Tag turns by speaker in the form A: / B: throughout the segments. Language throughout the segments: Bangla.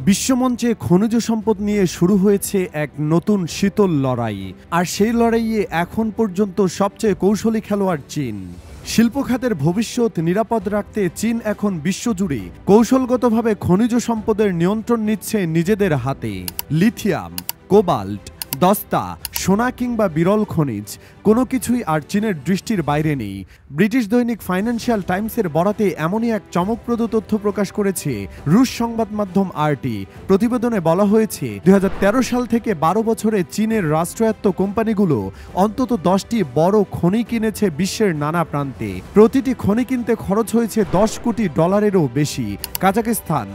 A: বিশ্বমঞ্চে খনিজ সম্পদ নিয়ে শুরু হয়েছে এক নতুন শীতল লড়াই, আর সেই লড়াইয়ে এখন পর্যন্ত সবচেয়ে কৌশলী খেলোয়াড় চীন। শিল্প খাতের ভবিষ্যৎ নিরাপদ রাখতে চীন এখন বিশ্বজুড়ে কৌশলগতভাবে খনিজ সম্পদের নিয়ন্ত্রণ নিচ্ছে নিজেদের হাতে। লিথিয়াম, কোবাল্ট, দস্তা, সোনা কিংবা বিরল খনিজ কোনো কিছুই আর চীনের দৃষ্টির বাইরে নেই। ব্রিটিশ দৈনিক ফাইন্যান্সিয়াল টাইমসের বরাতে এমনই এক চমকপ্রদ তথ্য প্রকাশ করেছে রুশ সংবাদ মাধ্যম আরটি। প্রতিবেদনে বলা হয়েছে 2013 সাল থেকে 12 বছরে চীনের রাষ্ট্রায়ত্ত কোম্পানিগুলো অন্তত 10টি বড় খনি কিনেছে বিশ্বের নানা প্রান্তে। প্রতিটি খনি কিনতে খরচ হয়েছে $10 কোটি বেশি। Kazakhstan,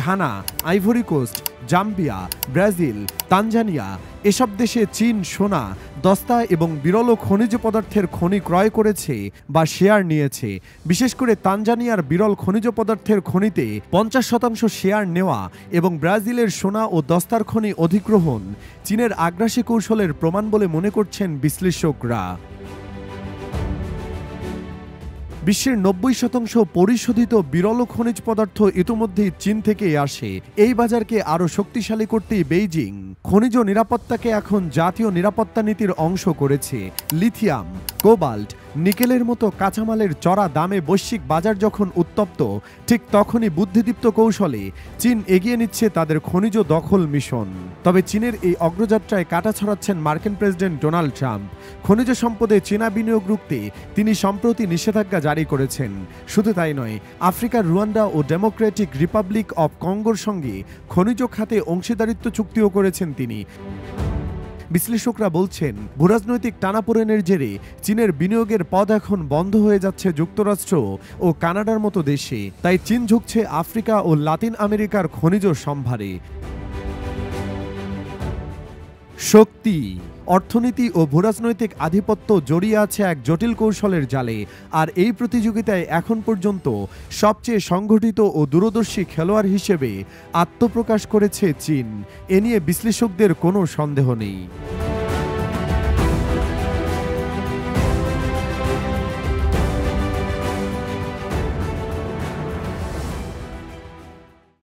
A: Ghana, Ivory Coast, Zambia, Brazil, Tanzania এসব দেশে চীন সোনা, দস্তা এবং বিরল খনিজ পদার্থের খনি ক্রয় করেছে বা শেয়ার নিয়েছে। বিশেষ করে তানজানিয়ার বিরল খনিজ পদার্থের খনিতে 50% শেয়ার নেওয়া এবং ব্রাজিলের সোনা ও দস্তার খনি অধিগ্রহণ চীনের আগ্রাসী কৌশলের প্রমাণ বলে মনে করছেন বিশ্লেষকরা। বিশ্বের 90% পরিশোধিত বিরল খনিজ পদার্থ ইতিমধ্যেই চীন থেকেই আসে। এই বাজারকে আরও শক্তিশালী করতেই বেইজিং খনিজ নিরাপত্তাকে এখন জাতীয় নিরাপত্তা নীতির অংশ করেছে। লিথিয়াম, কোবাল্ট, নিকেলের মতো কাঁচামালের চড়া দামে বৈশ্বিক বাজার যখন উত্তপ্ত, ঠিক তখনই বুদ্ধিদীপ্ত কৌশলে চীন এগিয়ে নিচ্ছে তাদের খনিজ দখল মিশন। তবে চীনের এই অগ্রযাত্রায় কাঁটা ছড়াচ্ছেন মার্কিন প্রেসিডেন্ট ডোনাল্ড ট্রাম্প। খনিজ সম্পদে চীনা বিনিয়োগ রুখতে তিনি সম্প্রতি নিষেধাজ্ঞা জারি করেছেন। শুধু তাই নয়, আফ্রিকার রুয়ান্ডা ও ডেমোক্রেটিক রিপাবলিক অব কঙ্গোর সঙ্গে খনিজ খাতে অংশীদারিত্ব চুক্তিও করেছেন তিনি। বিশ্লেষকরা বলছেন, ভূরাজনৈতিক টানাপোড়েনের জেরে চীনের বিনিয়োগের পথ এখন বন্ধ হয়ে যাচ্ছে যুক্তরাষ্ট্র ও কানাডার মতো দেশে। তাই চীন ঝুঁকছে আফ্রিকা ও লাতিন আমেরিকার খনিজ সম্ভারে। শক্তি, অর্থনীতি ও ভূরাজনৈতিক আধিপত্য জড়িয়ে আছে এক জটিল কৌশলের জালে, আর এই প্রতিযোগিতায় এখন পর্যন্ত সবচেয়ে সংগঠিত ও দূরদর্শী খেলোয়াড় হিসেবে আত্মপ্রকাশ করেছে চীন। এ নিয়ে বিশ্লেষকদের কোনো সন্দেহ নেই।